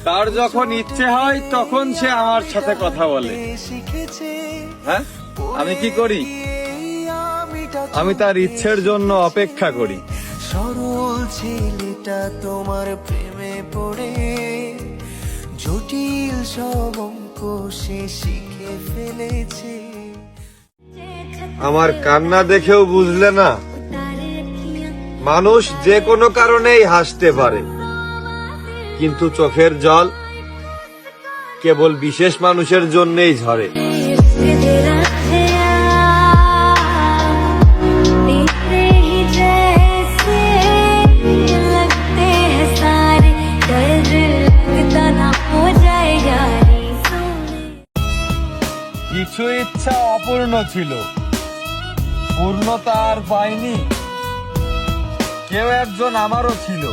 তার যখন ইচ্ছে হয় তখন সে আমার সাথে কথা বলে। হ্যাঁ, আমি কি করি? আমি তার ইচ্ছের জন্য অপেক্ষা করি। সরল ছেলেটা তোমার প্রেমে পড়ে জটিল সব অঙ্ক সে শিখে ফেলেছে। আমার কান্না দেখেও বুঝলে না? মানুষ যে কোনো কারণেই হাসতে পারে, কিন্তু চোখের জল কেবল বিশেষ মানুষের জন্যই ঝরে। কিছু ইচ্ছা অপূর্ণ ছিল, পূর্ণতা আর পাইনি। কেউ একজন আমারও ছিল,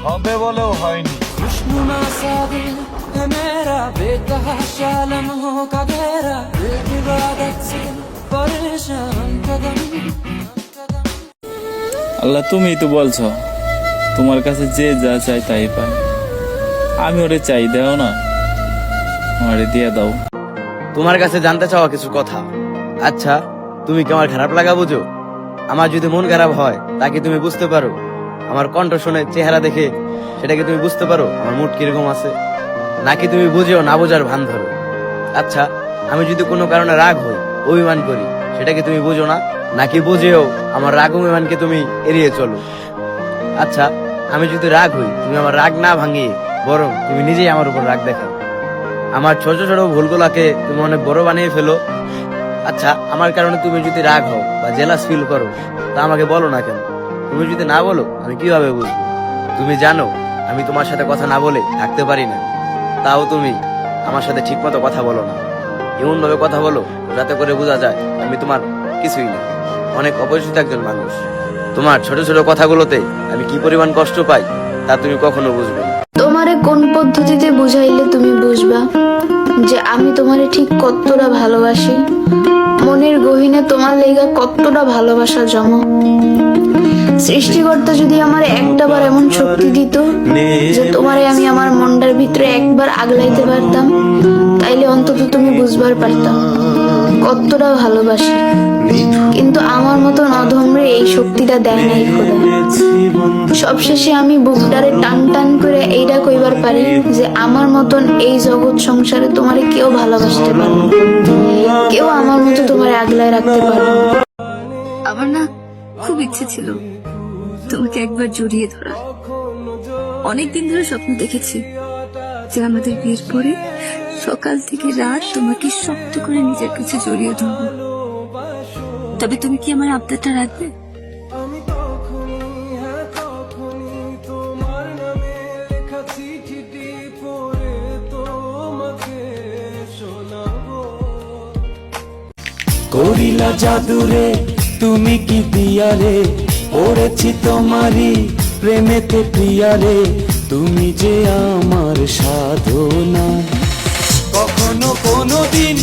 হবে বলেও হয়নি। আল্লাহ, তুমি তো বলছো তোমার কাছে যে যা চাই তাই পাই। আমি ওরে চাই, দেও না, আমারে দিয়ে দাও। তোমার কাছে জানতে চাওয়া কিছু কথা। আচ্ছা, তুমি কি আমার খারাপ লাগা বুঝো? আমার যদি মন খারাপ হয় তাকে তুমি বুঝতে পারো? আমার কণ্ঠ শুনে, চেহারা দেখে সেটাকে তুমি বুঝতে পারো আমার মুড কিরকম আছে? নাকি তুমি বুঝেও না বোঝার ভান ধরো? আচ্ছা, আমি যদি কোনো কারণে রাগ হই, অভিমান করি, সেটাকে তুমি বুঝো না? নাকি বুঝেও আমার রাগ অভিমানকে তুমি এড়িয়ে চলো? আচ্ছা, আমি যদি রাগ হই, তুমি আমার রাগ না ভাঙিয়ে বরং তুমি নিজেই আমার উপর রাগ দেখাও। আমার ছোট ছোট ভুলগুলাকে তুমি অনেক বড় বানিয়ে ফেলো। আচ্ছা, আমার কারণে তুমি যদি রাগ হও বা জেলাস ফিল করো, তা আমাকে বলো না কেন? তুমি যদি না বলো আমি কিভাবে বুঝবো? তুমি জানো আমি তোমার সাথে কথা না বলে থাকতে পারি না, তাও তুমি আমার সাথে ঠিক মতো কথা বলো না। এমন ভাবে কথা বলো যাতে করে বোঝা যায় আমি তোমার কিছুই না, অনেক অপরিচিত একজন মানুষ। তোমার ছোট ছোট কথাগুলোতে আমি কি পরিমাণ কষ্ট পাই তা তুমি কখনো বুঝবে না। তোমারে কোন পদ্ধতিতে বুঝাইলে তুমি বুঝবা যে আমি তোমারে ঠিক কতটা ভালোবাসি, মনের গহীনে তোমার লেগা কতটা ভালোবাসা জমা। সৃষ্টিকর্তা যদি আমার একটাবার এমন শক্তি দিত যে তোমারে আমি আমার মনটার ভিতরে একবার আগলাইতে পারতাম, তাইলে অন্তত তুমি বুঝবার পারতাম কতটা ভালোবাসি। কিন্তু আমার মতন অধমরে এই শক্তিটা দেয় নাই খোদা। সবশেষে আমি বুকটারে টান টান করে এইটা কইবার পারি যে আমার মতন এই জগৎ সংসারে তোমারে কেউ ভালোবাসতে পারবে না, কেউ আমার মতো তোমারে আগলায় রাখতে পারবে না। আমার না খুব ইচ্ছে ছিল তোমাকে একবার জড়িয়ে ধরা। অনেকদিন ধরে স্বপ্ন দেখেছি যে আমাদের বিয়ের পরে সকাল থেকে রাত তোমাকে শক্ত করে নিজের কাছে জড়িয়ে ধরবো। তবে তুমি কি আমার আবদারটা রাখবে? করিলা জাদুরে তুমি কি দিয়ারে, পড়েছি তোমারই প্রেমেতে প্রিয়ারে, তুমি যে আমার সাধনা। কখনো কোনো দিন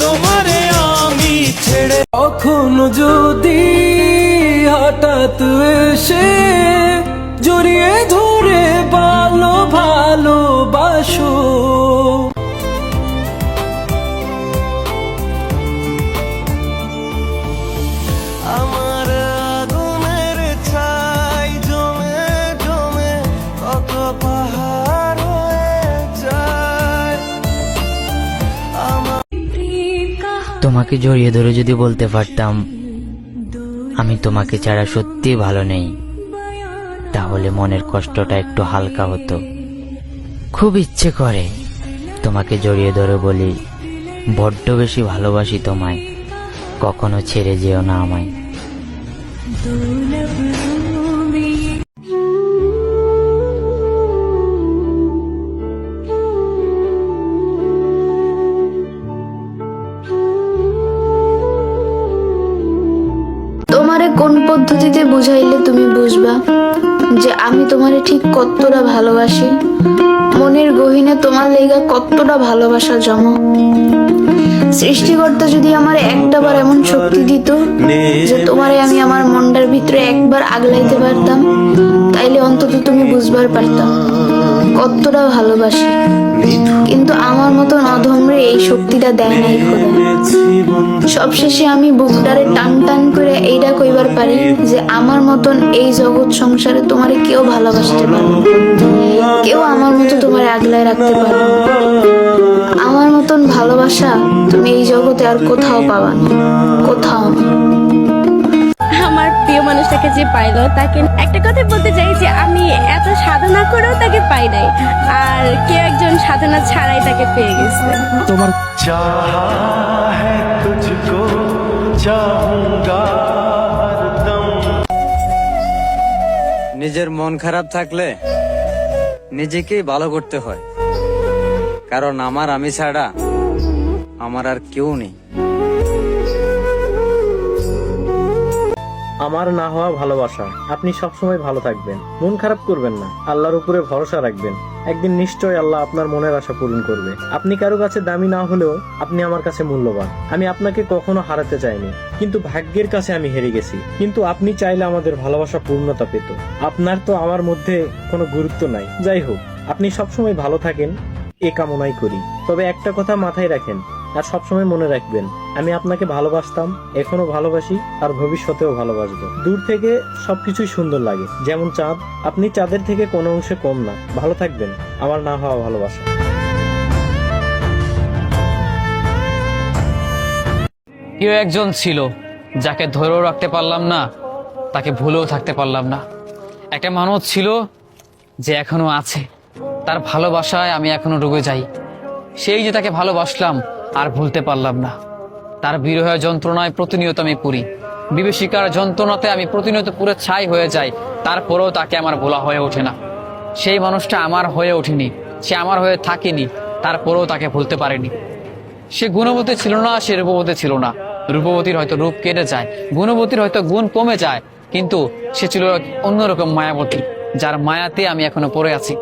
তোমারে আমি ছেড়ে, কখনো যদি হঠাৎ এসে জড়িয়ে ধরে ভালো ভালোবাসো। আমার আগুনের ছাই জমে জমে কত পাহাড় হয়ে যায়। তোমাকে জড়িয়ে ধরে যদি বলতে পারতাম আমি তোমাকে ছাড়া সত্যি ভালো নেই, তাহলে মনের কষ্টটা একটু হালকা হতো। খুব ইচ্ছে করে তোমাকে জড়িয়ে ধরে বলি বড্ড বেশি ভালোবাসি তোমায়, কখনো ছেড়ে যেও না আমায়। তোমারে কোন পদ্ধতিতে বুঝাইলে তুমি বুঝবা যে আমি তোমারে ঠিক কতটা ভালোবাসি, মনের গহীনে তোমার লেগা কতটা ভালোবাসা জমা। সৃষ্টিকর্তা যদি আমার একটাবার এমন শক্তি দিত যে তোমারে আমি আমার মনটার ভিতরে একবার আগলাইতে পারতাম, তাইলে অন্তত তুমি বুঝবার পারতাম কতটা ভালোবাসি, কিন্তু আমার মতন অধমরে এই শক্তিটা দেয় নাই খোদা। সবশেষে আমি বুকটারে টান টান করে এইটা কইবার পারি যে আমার মতন এই জগৎ সংসারে তোমারে কেউ ভালোবাসতে পারবে না। কেউ আমার মতো তোমারে আগলায় রাখতে পারবে না। আমার মতন ভালোবাসা তুমি এই জগতে আর কোথাও পাবা না, কোথাও না। আমার প্রিয় মানুষটাকে যে পাইলো তাকে একটা কথা বলতে চাই যে আমি এত সাধনা করেও তাকে পাই নাই, আর কেউ একজন সাধনা ছাড়াই তাকে পেয়ে গেছে। তোমার নিজের মন খারাপ থাকলে নিজেকেই ভালো করতে হয়, কারণ আমি ছাড়া আমার আর কেউ নেই। আমার না হওয়া ভালোবাসা। আপনি সবসময় ভালো থাকবেন, মন খারাপ করবেন না, আল্লাহর উপরে ভরসা রাখবেন। একদিন নিশ্চয় আল্লাহ আপনার মনের আশা পূরণ করবে। আপনি কারো কাছে দামি না হলেও আপনি আমার কাছে মূল্যবান। আমি আপনাকে কখনো হারাতে চাইনি, কিন্তু ভাগ্যের কাছে আমি হেরে গেছি। কিন্তু আপনি চাইলে আমাদের ভালোবাসা পূর্ণতা পেত। আপনার তো আমার মধ্যে কোনো গুরুত্ব নাই। যাই হোক, আপনি সবসময় ভালো থাকেন এ কামনাই করি। তবে একটা কথা মাথায় রাখেন আর সবসময় মনে রাখবেন, আমি আপনাকে ভালোবাসতাম, এখনো ভালোবাসি, আর ভবিষ্যতেও ভালোবাসবো। দূর থেকে সবকিছুই সুন্দর লাগে, যেমন চাঁদ। আপনি চাঁদের থেকে কোনো অংশে কম না। ভালো থাকবেন, আমার না হওয়া ভালোবাসা। কেউ একজন ছিল যাকে ধরেও রাখতে পারলাম না, তাকে ভুলেও থাকতে পারলাম না। একটা মানুষ ছিল যে এখনো আছে, তার ভালোবাসায় আমি এখনো ডুবে যাই। সেই যে তাকে ভালোবাসলাম আর ভুলতে পারলাম না। তার বিরহ যন্ত্রণায় প্রতিনিয়ত আমি পুরি, বিভীষিকার যন্ত্রণাতে আমি প্রতিনিয়ত পুরো ছাই হয়ে যাই। তারপরেও তাকে আমার ভোলা হয়ে ওঠে না। সেই মানুষটা আমার হয়ে ওঠেনি, সে আমার হয়ে থাকেনি, তারপরেও তাকে ভুলতে পারেনি। সে গুণবতী ছিল না, সে রূপবতী ছিল না। রূপবতীর হয়তো রূপ কেটে যায়, গুণবতীর হয়তো গুণ কমে যায়, কিন্তু সে ছিল অন্যরকম মায়াবতী, যার মায়াতে আমি এখনো পড়ে আছি।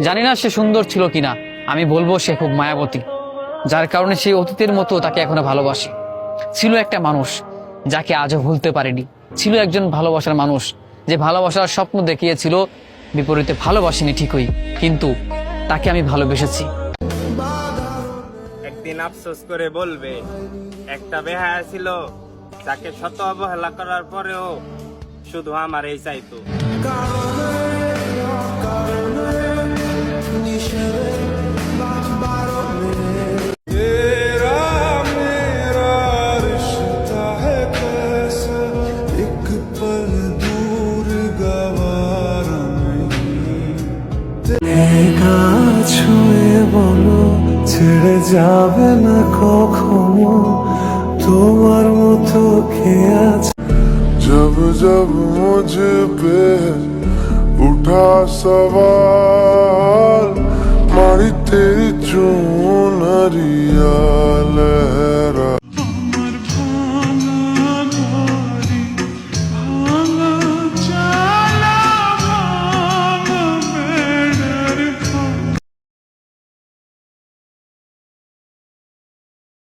জানি না সে সুন্দর ছিল কিনা, আমি বলবো সে খুব মায়াবতী, যার কারণে সেই অতীতের মতো তাকে এখনো ভালোবাসি। ছিল একটা মানুষ যাকে আজও ভুলতে পারিনি। ছিল একজন ভালোবাসার মানুষ যে ভালোবাসার স্বপ্ন দেখিয়েছিল, বিপরীতে ভালোবাসিনি ঠিকই, কিন্তু তাকে আমি ভালোবেসেছি। একদিন আফসোস করে বলবে, একটা বেহায়া ছিল যাকে শত অবহেলা করার পরেও শুধু আমার এই চাইতো। ছুঁয়ে বলো ছেড়ে যাবে না কখনো, তোমার মতো কে আছে। जब जब मुझे पे उठा सवाल, मारी तेरी चूनरिया लहरा।